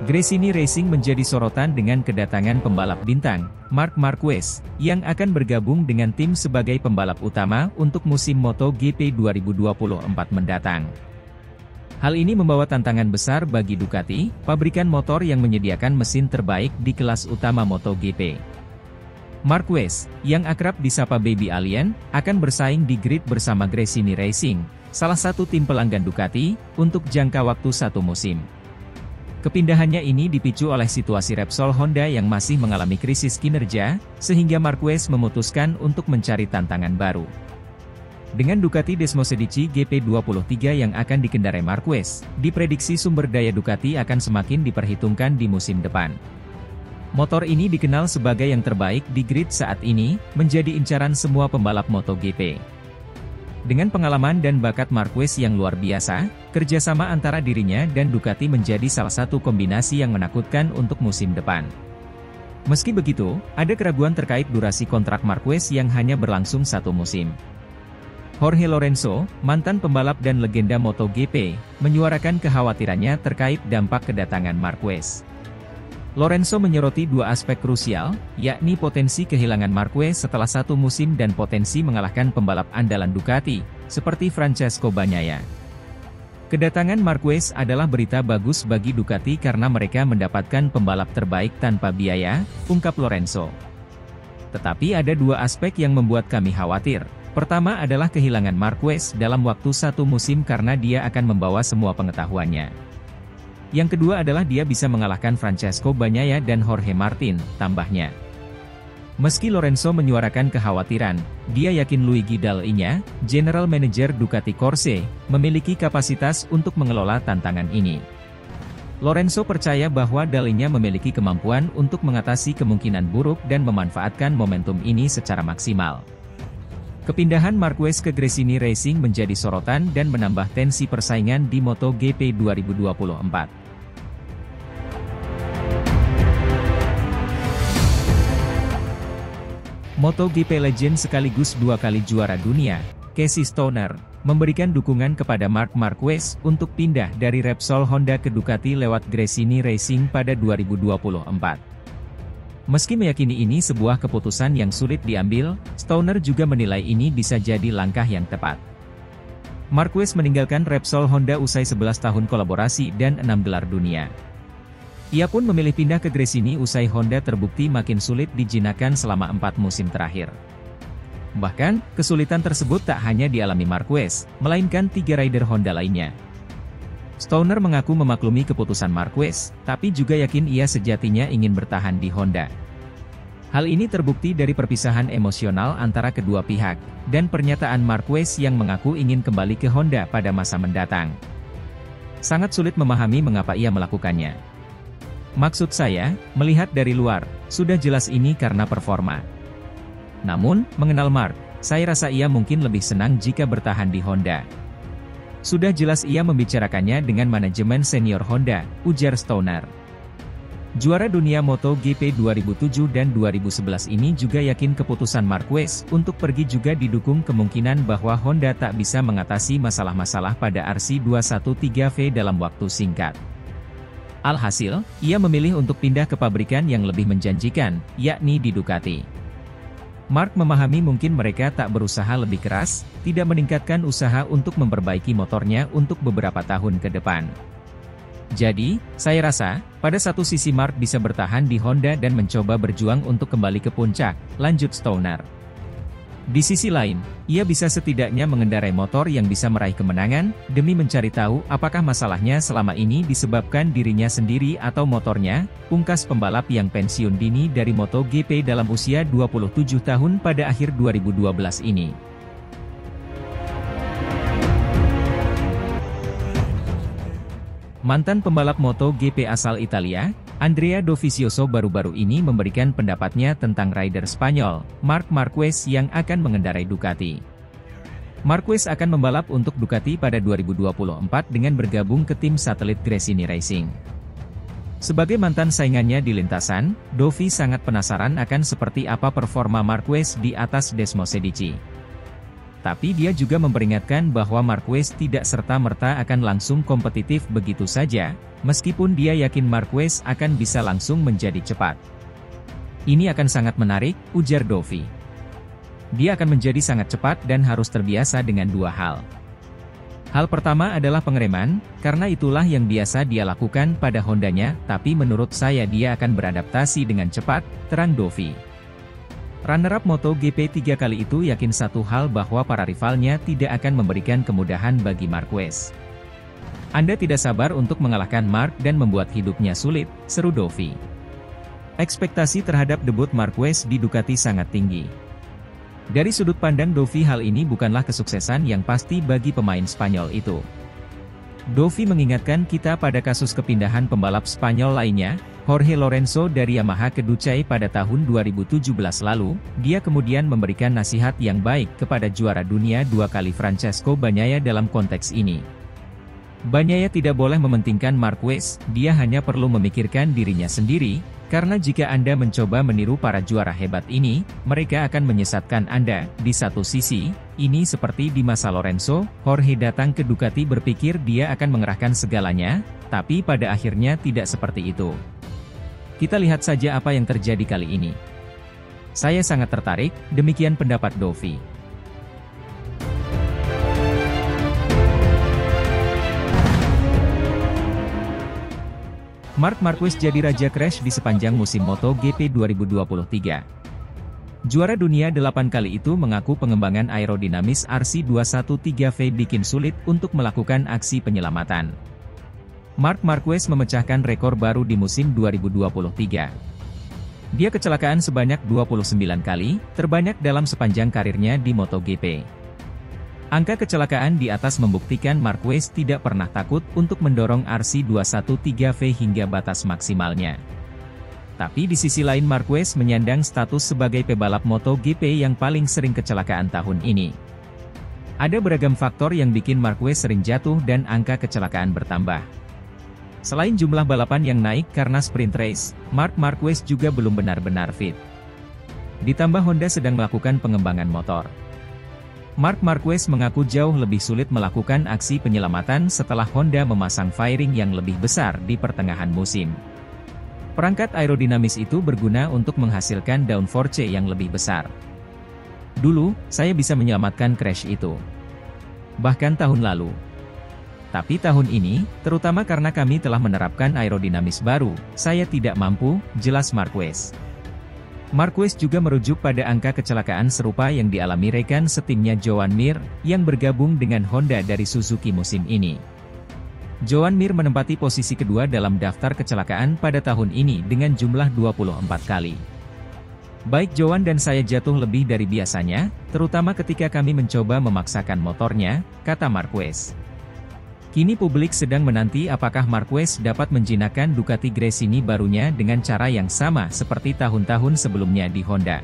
Gresini Racing menjadi sorotan dengan kedatangan pembalap bintang, Marc Marquez, yang akan bergabung dengan tim sebagai pembalap utama untuk musim MotoGP 2024 mendatang. Hal ini membawa tantangan besar bagi Ducati, pabrikan motor yang menyediakan mesin terbaik di kelas utama MotoGP. Marquez, yang akrab disapa Baby Alien, akan bersaing di grid bersama Gresini Racing, salah satu tim pelanggan Ducati, untuk jangka waktu satu musim. Kepindahannya ini dipicu oleh situasi Repsol Honda yang masih mengalami krisis kinerja, sehingga Marquez memutuskan untuk mencari tantangan baru. Dengan Ducati Desmosedici GP23 yang akan dikendarai Marquez, diprediksi sumber daya Ducati akan semakin diperhitungkan di musim depan. Motor ini dikenal sebagai yang terbaik di grid saat ini, menjadi incaran semua pembalap MotoGP. Dengan pengalaman dan bakat Marquez yang luar biasa, kerjasama antara dirinya dan Ducati menjadi salah satu kombinasi yang menakutkan untuk musim depan. Meski begitu, ada keraguan terkait durasi kontrak Marquez yang hanya berlangsung satu musim. Jorge Lorenzo, mantan pembalap dan legenda MotoGP, menyuarakan kekhawatirannya terkait dampak kedatangan Marquez. Lorenzo menyoroti dua aspek krusial, yakni potensi kehilangan Marquez setelah satu musim dan potensi mengalahkan pembalap andalan Ducati, seperti Francesco Bagnaia. Kedatangan Marquez adalah berita bagus bagi Ducati karena mereka mendapatkan pembalap terbaik tanpa biaya, ungkap Lorenzo. Tetapi ada dua aspek yang membuat kami khawatir. Pertama adalah kehilangan Marquez dalam waktu satu musim karena dia akan membawa semua pengetahuannya. Yang kedua adalah dia bisa mengalahkan Francesco Bagnaia dan Jorge Martin, tambahnya. Meski Lorenzo menyuarakan kekhawatiran, dia yakin Luigi Dall'Igna, General Manager Ducati Corse, memiliki kapasitas untuk mengelola tantangan ini. Lorenzo percaya bahwa Dall'Igna memiliki kemampuan untuk mengatasi kemungkinan buruk dan memanfaatkan momentum ini secara maksimal. Kepindahan Marquez ke Gresini Racing menjadi sorotan dan menambah tensi persaingan di MotoGP 2024. MotoGP legend sekaligus dua kali juara dunia, Casey Stoner, memberikan dukungan kepada Marc Marquez untuk pindah dari Repsol Honda ke Ducati lewat Gresini Racing pada 2024. Meski meyakini ini sebuah keputusan yang sulit diambil, Stoner juga menilai ini bisa jadi langkah yang tepat. Marquez meninggalkan Repsol Honda usai 11 tahun kolaborasi dan 6 gelar dunia. Ia pun memilih pindah ke Gresini usai Honda terbukti makin sulit dijinakkan selama 4 musim terakhir. Bahkan, kesulitan tersebut tak hanya dialami Marquez, melainkan 3 rider Honda lainnya. Stoner mengaku memaklumi keputusan Marquez, tapi juga yakin ia sejatinya ingin bertahan di Honda. Hal ini terbukti dari perpisahan emosional antara kedua pihak, dan pernyataan Marquez yang mengaku ingin kembali ke Honda pada masa mendatang. Sangat sulit memahami mengapa ia melakukannya. Maksud saya, melihat dari luar, sudah jelas ini karena performa. Namun, mengenal Marc, saya rasa ia mungkin lebih senang jika bertahan di Honda. Sudah jelas ia membicarakannya dengan manajemen senior Honda, ujar Stoner. Juara dunia MotoGP 2007 dan 2011 ini juga yakin keputusan Marquez untuk pergi juga didukung kemungkinan bahwa Honda tak bisa mengatasi masalah-masalah pada RC213V dalam waktu singkat. Alhasil, ia memilih untuk pindah ke pabrikan yang lebih menjanjikan, yakni di Ducati. Marc memahami mungkin mereka tak berusaha lebih keras, tidak meningkatkan usaha untuk memperbaiki motornya untuk beberapa tahun ke depan. Jadi, saya rasa, pada satu sisi Marc bisa bertahan di Honda dan mencoba berjuang untuk kembali ke puncak, lanjut Stoner. Di sisi lain, ia bisa setidaknya mengendarai motor yang bisa meraih kemenangan, demi mencari tahu apakah masalahnya selama ini disebabkan dirinya sendiri atau motornya, pungkas pembalap yang pensiun dini dari MotoGP dalam usia 27 tahun pada akhir 2012 ini. Mantan pembalap MotoGP asal Italia, Andrea Dovizioso baru-baru ini memberikan pendapatnya tentang rider Spanyol, Marc Marquez yang akan mengendarai Ducati. Marquez akan membalap untuk Ducati pada 2024 dengan bergabung ke tim satelit Gresini Racing. Sebagai mantan saingannya di lintasan, Dovi sangat penasaran akan seperti apa performa Marquez di atas Desmosedici. Tapi dia juga memperingatkan bahwa Marquez tidak serta-merta akan langsung kompetitif begitu saja, meskipun dia yakin Marquez akan bisa langsung menjadi cepat. Ini akan sangat menarik, ujar Dovi. Dia akan menjadi sangat cepat dan harus terbiasa dengan dua hal. Hal pertama adalah pengereman, karena itulah yang biasa dia lakukan pada Hondanya, tapi menurut saya dia akan beradaptasi dengan cepat, terang Dovi. Runner-up MotoGP 3 kali itu yakin satu hal bahwa para rivalnya tidak akan memberikan kemudahan bagi Marquez. Anda tidak sabar untuk mengalahkan Mark dan membuat hidupnya sulit, seru Dovi. Ekspektasi terhadap debut Marquez di Ducati sangat tinggi. Dari sudut pandang Dovi hal ini bukanlah kesuksesan yang pasti bagi pemain Spanyol itu. Dovi mengingatkan kita pada kasus kepindahan pembalap Spanyol lainnya, Jorge Lorenzo dari Yamaha ke Ducati pada tahun 2017 lalu. Dia kemudian memberikan nasihat yang baik kepada juara dunia 2 kali Francesco Bagnaia dalam konteks ini. Bagnaia tidak boleh mementingkan Marquez, dia hanya perlu memikirkan dirinya sendiri, karena jika Anda mencoba meniru para juara hebat ini, mereka akan menyesatkan Anda. Di satu sisi, ini seperti di masa Lorenzo, Jorge datang ke Ducati berpikir dia akan mengerahkan segalanya, tapi pada akhirnya tidak seperti itu. Kita lihat saja apa yang terjadi kali ini. Saya sangat tertarik, demikian pendapat Dovi. Marc Marquez jadi raja crash di sepanjang musim MotoGP 2023. Juara dunia 8 kali itu mengaku pengembangan aerodinamis RC213V bikin sulit untuk melakukan aksi penyelamatan. Marc Marquez memecahkan rekor baru di musim 2023. Dia kecelakaan sebanyak 29 kali, terbanyak dalam sepanjang karirnya di MotoGP. Angka kecelakaan di atas membuktikan Marquez tidak pernah takut untuk mendorong RC213V hingga batas maksimalnya. Tapi di sisi lain Marquez menyandang status sebagai pebalap MotoGP yang paling sering kecelakaan tahun ini. Ada beragam faktor yang bikin Marquez sering jatuh dan angka kecelakaan bertambah. Selain jumlah balapan yang naik karena sprint race, Marc Marquez juga belum benar-benar fit. Ditambah Honda sedang melakukan pengembangan motor. Marc Marquez mengaku jauh lebih sulit melakukan aksi penyelamatan setelah Honda memasang fairing yang lebih besar di pertengahan musim. Perangkat aerodinamis itu berguna untuk menghasilkan downforce yang lebih besar. Dulu, saya bisa menyelamatkan crash itu. Bahkan tahun lalu. Tapi tahun ini, terutama karena kami telah menerapkan aerodinamis baru, saya tidak mampu, jelas Marquez. Marquez juga merujuk pada angka kecelakaan serupa yang dialami rekan setimnya Joan Mir, yang bergabung dengan Honda dari Suzuki musim ini. Joan Mir menempati posisi kedua dalam daftar kecelakaan pada tahun ini dengan jumlah 24 kali. Baik Joan dan saya jatuh lebih dari biasanya, terutama ketika kami mencoba memaksakan motornya, kata Marquez. Kini publik sedang menanti apakah Marquez dapat menjinakkan Ducati Gresini barunya dengan cara yang sama seperti tahun-tahun sebelumnya di Honda.